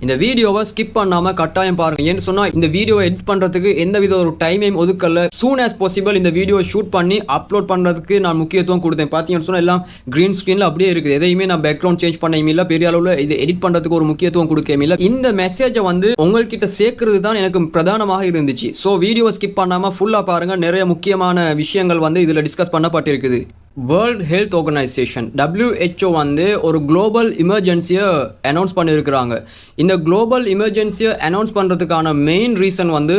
இந்த வீடியோவை ஸ்கிப் பண்ணாம கட்டாயம் பாருங்க. ஏன்னு சொன்னா இந்த வீடியோவை எடிட் பண்றதுக்கு எந்தவித ஒரு டைமையும் ஒதுக்கல. சூன் as possible இந்த வீடியோ ஷூட் பண்ணி அப்லோட் பண்றதுக்கு நான் முக்கியத்துவம் கொடுத்தேன். பாத்தீங்கன்னு சொன்னா எல்லாம் கிரீன் ஸ்கிரீன்ல அப்படியே இருக்குது. எதையுமே நான் பேக்ரவுண்ட் சேஞ்ச் பண்ணவும் இல்லை, பெரிய அளவுல இது எடிட் பண்றதுக்கு ஒரு முக்கியத்துவம் கொடுக்கவும் இல்லை. இந்த மெசேஜை வந்து உங்கள்கிட்ட சேர்க்கிறது தான் எனக்கு பிரதானமாக இருந்துச்சு. ஸோ வீடியோவை ஸ்கிப் பண்ணாம ஃபுல்லா பாருங்க. நிறைய முக்கியமான விஷயங்கள் வந்து இதுல டிஸ்கஸ் பண்ணப்பட்டிருக்குது. வேர்ல்ட் ஹெல்த் ஆர்கனைசேஷன் WHO வந்து ஒரு குளோபல் எமர்ஜென்சியை அனௌன்ஸ் பண்ணியிருக்கிறாங்க. இந்த குளோபல் எமர்ஜென்சியை அனௌன்ஸ் பண்ணுறதுக்கான மெயின் ரீசன் வந்து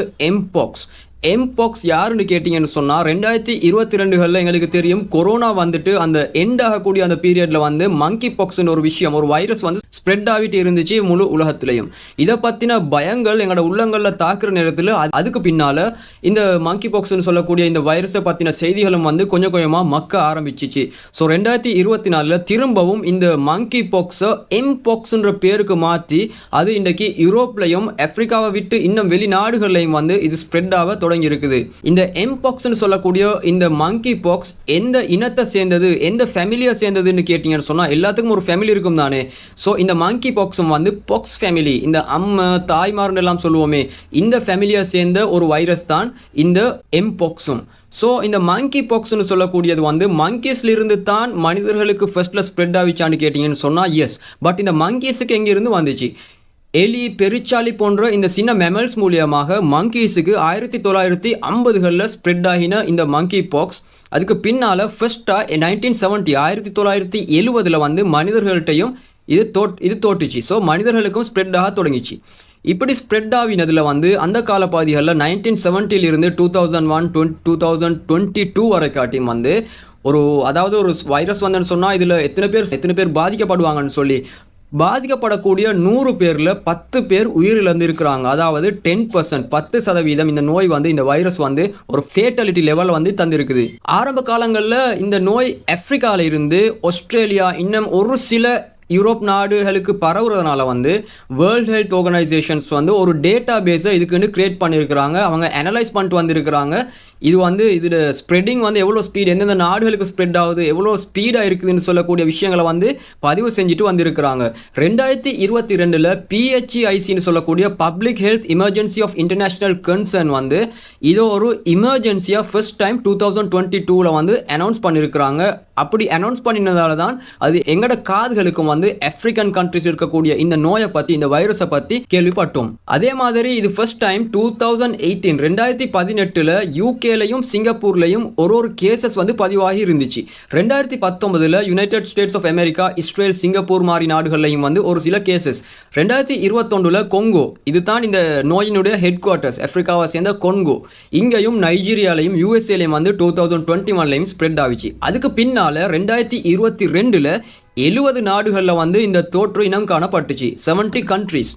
எம்பாக்ஸ் யாருன்னு கேட்டிங்கன்னு சொன்னால் 2022 எங்களுக்கு தெரியும் கொரோனா வந்துட்டு அந்த எண்ட் ஆகக்கூடிய அந்த பீரியடில் வந்து மங்கி பாக்ஸ்ன்ற ஒரு விஷயம், ஒரு வைரஸ் வந்து ஸ்ப்ரெட் ஆகிட்டு இருந்துச்சு முழு உலகத்துலையும். இதை பற்றின பயங்கள் எங்களோட உள்ளங்களில் தாக்குற நேரத்தில் அதுக்கு பின்னால் இந்த மங்கி பாக்ஸ்ன்னு சொல்லக்கூடிய இந்த வைரஸை பற்றின செய்திகளும் வந்து கொஞ்சம் கொஞ்சமாக மக்க ஆரம்பிச்சிச்சு. ஸோ 2024 திரும்பவும் இந்த மங்கி பாக்ஸை எம்பாக்ஸ்ன்ற பேருக்கு மாற்றி அது இன்றைக்கு யூரோப்லையும் ஆப்பிரிக்காவை விட்டு இன்னும் வெளிநாடுகள்லையும் வந்து இது ஸ்ப்ரெட் ஆக தொடங்கி இருக்குது. இந்த எம்பாக்ஸ்ன்னு சொல்லக்கூடிய இந்த மங்கி பாக்ஸ் எந்த இனத்தை சேர்ந்தது, எந்த ஃபேமிலியை சேர்ந்ததுன்னு கேட்டீங்கன்னு சொன்னால் எல்லாத்துக்கும் ஒரு ஃபேமிலி இருக்கும் தானே. ஸோ இந்த மங்கி பாக்ஸும் வந்து பாக்ஸ் ஃபேமிலி, இந்த அம்மா தாய்மார்னு எல்லாம் சொல்லுவோமே, இந்த ஃபேமிலியை சேர்ந்த ஒரு வைரஸ் தான் இந்த எம்பாக்ஸும். ஸோ இந்த மங்கி பாக்ஸ்னு சொல்லக்கூடியது வந்து மங்கீஸ்ல இருந்து தான் மனிதர்களுக்கு ஃபர்ஸ்ட்ல ஸ்ப்ரெட் ஆகிச்சான்னு கேட்டீங்கன்னு சொன்னால் எஸ். பட் இந்த மங்கீஸுக்கு எங்கிருந்து வந்துச்சு? எலி, பெருச்சாளி போன்ற இந்த சின்ன மெமல்ஸ் மூலியமாக மங்கீஸுக்கு 1950களில் ஸ்ப்ரெட் ஆகின இந்த மங்கி பாக்ஸ். அதுக்கு பின்னால் ஃபர்ஸ்ட்டாக 1970 வந்து மனிதர்கள்ட்டையும் இது தோட்டுச்சு. ஸோ மனிதர்களுக்கும் ஸ்ப்ரெட் ஆக தொடங்கிச்சு. இப்படி ஸ்ப்ரெட் ஆகினதில் வந்து அந்த காலப்பாதிகளில் 1970 2001 2022 வரை காட்டியும் வந்து ஒரு வைரஸ் வந்தேன்னு சொன்னால் இதில் எத்தனை பேர் பாதிக்கப்படுவாங்கன்னு சொல்லி பாதிக்கப்படக்கூடிய 100 பேரில் 10 பேர் உயிரிழந்து இருக்கிறாங்க. அதாவது 10% இந்த நோய் வந்து இந்த வைரஸ் வந்து ஒரு ஃபேட்டாலிட்டி லெவல் வந்து தந்திருக்குது. ஆரம்ப காலங்களில் இந்த நோய் ஆப்பிரிக்காவில் இருந்து ஆஸ்திரேலியா இன்னும் ஒரு சில யூரோப் நாடுகளுக்கு பரவுறதுனால வந்து வேர்ல்ட் ஹெல்த் ஆர்கனைசேஷன்ஸ் வந்து ஒரு டேட்டா பேஸை இதுக்குன்னு கிரியேட் பண்ணியிருக்கிறாங்க. அவங்க அனலைஸ் பண்ணிட்டு வந்திருக்கிறாங்க. இதில் ஸ்ப்ரெட்டிங் வந்து எவ்வளோ ஸ்பீட், எந்தெந்த நாடுகளுக்கு ஸ்ப்ரெட் ஆகுது, எவ்வளோ ஸ்பீடாக இருக்குதுன்னு சொல்லக்கூடிய விஷயங்களை வந்து பதிவு செஞ்சுட்டு வந்திருக்கிறாங்க. 2022 PHEICன்னு சொல்லக்கூடிய public health emergency of international concern வந்து இதோ ஒரு எமர்ஜென்சியாக ஃபர்ஸ்ட் டைம் 2022 வந்து அனௌன்ஸ் பண்ணியிருக்கிறாங்க. அப்படி அனௌன்ஸ் பண்ணினதால தான் அது எங்களோட காதுகளுக்கும் வந்து ஆப்பிரிக்கன் கண்ட்ரிஸ் இருக்கக்கூடிய இந்த நோயை பற்றி, இந்த வைரஸை பற்றி கேள்விப்பட்டோம். அதே மாதிரி இது ஃபர்ஸ்ட் டைம் 2018 யூகேலையும் சிங்கப்பூர்லையும் ஒரு கேசஸ் வந்து பதிவாகி இருந்துச்சு. 2019 United States of America, Israel, Singapore மாதிரி நாடுகள்லையும் வந்து ஒரு சில கேசஸ். 2021 கொங்கோ, இதுதான் இந்த நோயினுடைய ஹெட் குவார்ட்டர்ஸ், ஆப்பிரிக்காவை சேர்ந்த கொங்கோ. இங்கேயும் நைஜீரியாலையும் யூஎஸ்ஏலையும் வந்து 2021 ஸ்ப்ரெட் ஆகிச்சு. அதுக்கு பின்னால் 2022 70 நாடுகளில் வந்து இந்த தொற்று இனம் காணப்பட்டுச்சு, 70 கண்ட்ரிஸ்.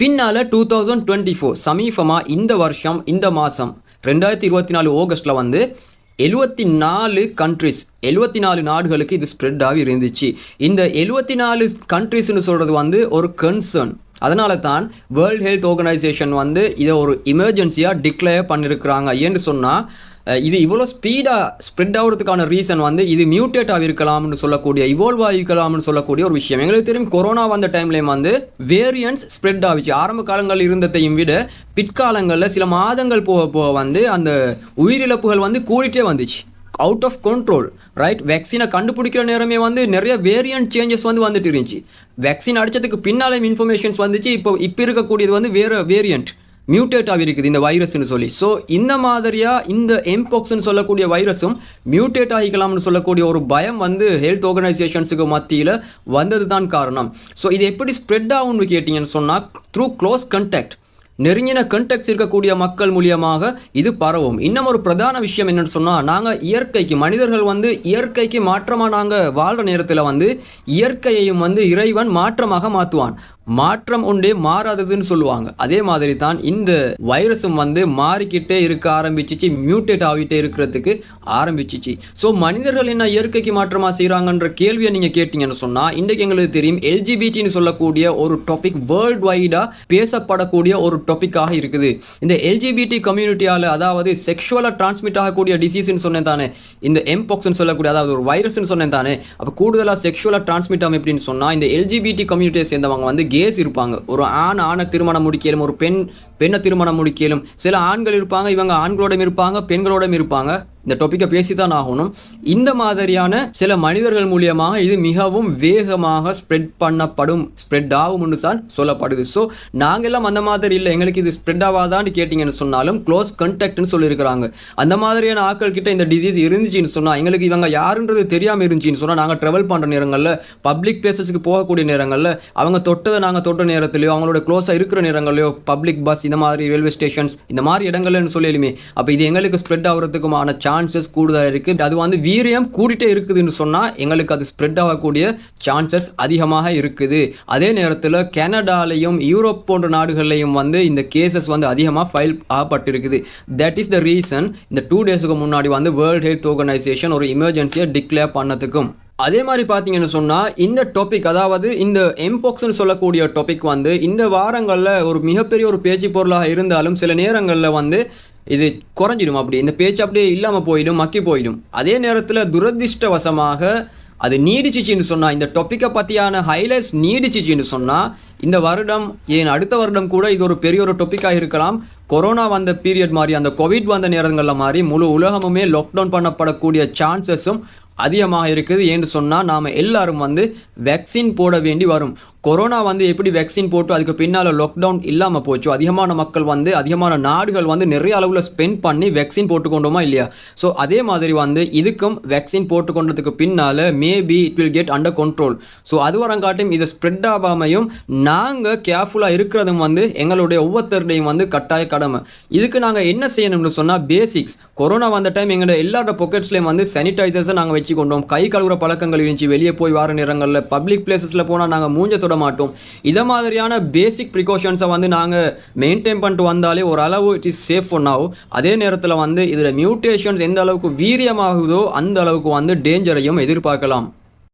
பின்னால் 2024 சமீபமாக இந்த வருஷம் இந்த மாதம் 2024 ஆகஸ்டில் வந்து 74 கண்ட்ரிஸ், 74 நாடுகளுக்கு இது ஸ்ப்ரெட் ஆகி இருந்துச்சு. இந்த 74 கண்ட்ரிஸ்னு சொல்கிறது வந்து ஒரு கன்சர்ன். அதனால தான் வேர்ல்ட் ஹெல்த் ஆர்கனைசேஷன் வந்து இதை ஒரு எமர்ஜென்சியாக டிக்ளேர் பண்ணியிருக்கிறாங்க. ஏன்னு சொன்னால் இது இவ்வளோ ஸ்பீடாக ஸ்ப்ரெட் ஆகிறதுக்கான ரீசன் வந்து இது மியூட்டேட் ஆகிருக்கலாம்னு சொல்லக்கூடிய, இவால்வ் ஆகிருக்கலாம்னு சொல்லக்கூடிய ஒரு விஷயம். எங்களுக்கு தெரியும் கொரோனா வந்த டைம்லேயும் வந்து வேரியன்ட்ஸ் ஸ்ப்ரெட் ஆகிச்சு. ஆரம்ப காலங்களில் இருந்ததையும் விட பிற்காலங்களில் சில மாதங்கள் போக வந்து அந்த உயிரிழப்புகள் வந்து கூடிட்டே வந்துச்சு, அவுட் ஆஃப் கண்ட்ரோல். ரைட், வேக்சினை கண்டுபிடிக்கிற நேரமே வந்து நிறைய வேரியன்ட் சேஞ்சஸ் வந்து வந்துட்டு இருந்துச்சு. வேக்சின் அடித்ததுக்கு பின்னாலேயும் இன்ஃபர்மேஷன்ஸ் வந்துச்சு. இப்போ இருக்கக்கூடியது வந்து வேறு வேரியன்ட் மியூட்டேட் ஆகிருக்குது இந்த வைரஸ்ன்னு சொல்லி. ஸோ இந்த மாதிரியாக இந்த எம்பாக்ஸ்ன்னு சொல்லக்கூடிய வைரஸும் மியூட்டேட் ஆகிக்கலாம்னு சொல்லக்கூடிய ஒரு பயம் வந்து ஹெல்த் ஆர்கனைசேஷன்ஸுக்கு மத்தியில் வந்தது தான் காரணம். ஸோ இது எப்படி ஸ்ப்ரெட் ஆகும்னு கேட்டிங்கன்னு சொன்னால் த்ரூ க்ளோஸ் கண்டாக்ட், நெருங்கின கண்டெக்ட்ஸ் இருக்கக்கூடிய மக்கள் மூலியமாக இது பரவும். இன்னும் ஒரு பிரதான விஷயம் என்னன்னு சொன்னால், நாங்கள் மனிதர்கள் வந்து இயற்கைக்கு மாற்றமாக நாங்கள் வாழ்கிற நேரத்தில் வந்து இயற்கையையும் வந்து இறைவன் மாற்றமாக மாற்றுவான். மாற்றம் ஒன்றே மாறாததுன்னு சொல்லுவாங்க. அதே மாதிரி தான் இந்த வைரஸும் வந்து மாறிக்கிட்டே இருக்க ஆரம்பிச்சிச்சு, மியூட்டேட் ஆகிட்டே இருக்கிறதுக்கு ஆரம்பிச்சிச்சு. ஸோ மனிதர்கள் என்ன இயற்கைக்கு மாற்றமாக செய்கிறாங்கன்ற கேள்வியை நீங்கள் கேட்டிங்கன்னு சொன்னால், இன்றைக்கு எங்களுக்கு தெரியும் LGBTன்னு சொல்லக்கூடிய ஒரு டாபிக் வேர்ல்டு வைடாக பேசப்படக்கூடிய ஒரு டாப்பிக்காக இருக்குது. இந்த LGBT கம்யூனிட்டியால், அதாவது செக்ஷுவலாக டிரான்ஸ்மிட் ஆகக்கூடிய டிசீஸ்ன்னு சொன்னேன் தானே, இந்த எம்பாக்ஸ்ன்னு சொல்லக்கூடிய அதாவது ஒரு வைரஸ்ன்னு சொன்னேன் தானே. அப்போ கூடுதலாக செக்ஷுவலாக டிரான்ஸ்மிட் ஆகும் எப்படின்னு சொன்னால், இந்த LGBT கம்யூனிட்டியை சேர்ந்தவங்க வந்து கேஸ் இருப்பாங்க. ஒரு ஆணை திருமணம் முடிக்கலும், ஒரு பெண்ணை திருமணம் முடிக்கலும். சில ஆண்கள் இருப்பாங்க, இவங்க ஆண்களோடும் இருப்பாங்க, பெண்களோடும் இருப்பாங்க. இந்த டாப்பிக்கை பேசித்தான் ஆகணும். இந்த மாதிரியான சில மனிதர்கள் மூலியமாக இது மிகவும் வேகமாக ஸ்ப்ரெட் ஆகும்னு தான் சொல்லப்படுது. ஸோ நாங்கெல்லாம் அந்த மாதிரி இல்லை, எங்களுக்கு இது ஸ்ப்ரெட் ஆகாதான்னு கேட்டிங்கன்னு சொன்னாலும் க்ளோஸ் கண்டாக்ட்னு சொல்லியிருக்கிறாங்க. அந்த மாதிரியான ஆட்கள் கிட்ட இந்த டிசீஸ் இருந்துச்சுன்னு சொன்னால், எங்களுக்கு இவங்க யாருன்றது தெரியாமல் இருந்துச்சுன்னு சொன்னால், நாங்கள் ட்ராவல் பண்ணுற நேரங்களில், பப்ளிக் பிளேசஸ்க்கு போகக்கூடிய நேரங்களில், அவங்க தொட்டதை நாங்கள் தொட்ட நேரத்துலையோ, அவங்களோட க்ளோஸாக இருக்கிற நேரங்களையோ, பப்ளிக் பஸ் இந்த மாதிரி ரயில்வே ஸ்டேஷன்ஸ் இந்த மாதிரி இடங்கள்னு சொல்லிடுமே, அப்போ இது எங்களுக்கு ஸ்ப்ரெட் ஆகிறதுக்குமான சான்சஸ் கூடுதலாக இருக்குது. அது வந்து வீரியம் கூட்டிகிட்டே இருக்குதுன்னு சொன்னால் எங்களுக்கு அது ஸ்ப்ரெட் ஆகக்கூடிய சான்சஸ் அதிகமாக இருக்குது. அதே நேரத்தில் கனடாலையும் யூரோப் போன்ற நாடுகள்லையும் வந்து இந்த கேசஸ் வந்து அதிகமாக ஃபைல் ஆகப்பட்டிருக்குது. தட் இஸ் த ரீசன் இந்த 2 டேஸுக்கு முன்னாடி வந்து வேர்ல்ட் ஹெல்த் ஆர்கனைசேஷன் ஒரு எமர்ஜென்சியை டிக்ளேர் பண்ணதுக்கும். அதே மாதிரி பார்த்தீங்கன்னு சொன்னால் இந்த டாபிக், அதாவது இந்த எம்போக்ஸ்ன்னு சொல்லக்கூடிய டாபிக் வந்து இந்த வாரங்களில் ஒரு மிகப்பெரிய ஒரு பேச்சு பொருளாக இருந்தாலும் சில நேரங்களில் வந்து இது குறைஞ்சிடும். அப்படி இந்த பேச்சு அப்படியே இல்லாமல் போயிடும், மக்கி போயிடும். அதே நேரத்தில் துரதிர்ஷ்டவசமாக அது நீடிச்சிச்சின்னு சொன்னால், இந்த டாப்பிக்கை பற்றியான ஹைலைட்ஸ் நீடிச்சிச்சின்னு சொன்னால், இந்த வருடம் ஏன் அடுத்த வருடம் கூட இது ஒரு பெரிய ஒரு டாப்பிக்காக இருக்கலாம். கொரோனா வந்த பீரியட் மாதிரி, அந்த கோவிட் வந்த நேரங்களில் மாதிரி முழு உலகமுமே லாக்டவுன் பண்ணப்படக்கூடிய சான்சஸும் அதிகமாக இருக்குது. ஏன்னு சொன்னால் நாம் எல்லாரும் வந்து வேக்சின் போட வேண்டி வரும். கொரோனா வந்து எப்படி வேக்சின் போட்டு அதுக்கு பின்னால் லாக்டவுன் இல்லாமல் போச்சோ, அதிகமான மக்கள் வந்து அதிகமான நாடுகள் வந்து நிறைய அளவில் ஸ்பெண்ட் பண்ணி வேக்சின் போட்டுக்கொண்டோமா இல்லையா? ஸோ அதே மாதிரி வந்து இதுக்கும் வேக்சின் போட்டுக்கொண்டதுக்கு பின்னால் maybe it will get under control. So அது வரங்காட்டும் இதை ஸ்ப்ரெட் ஆகாமையும் நாங்கள் கேர்ஃபுல்லாக இருக்கிறதும் வந்து எங்களுடைய ஒவ்வொருத்தருடையும் வந்து கட்டாய கடமை. இதுக்கு நாங்கள் என்ன செய்யணும்னு சொன்னால் பேசிக்ஸ். கொரோனா வந்த டைம் எங்களோட எல்லாரோட பாக்கெட்ஸ்லேயும் வந்து சானிடைசர்ஸை நாங்கள் வச்சுக்கொண்டோம். கை கழுவுற பழக்கங்கள் இருந்துச்சு. வெளியே போய் வர நேரங்களில் பப்ளிக் பிளேசஸில் போனால் நாங்கள் மூஞ்ச தொட மாட்டோம். இதை மாதிரியான பேசிக் ப்ரிகாஷன்ஸை வந்து நாங்கள் மெயின்டைன் பண்ணிட்டு வந்தாலே ஒரு அளவு it is safe for now. அதே நேரத்தில் வந்து இதில் மியூட்டேஷன்ஸ் எந்த அளவுக்கு வீரியமாகுதோ அந்த அளவுக்கு வந்து டேஞ்சரையும் எதிர்பார்க்கலாம்.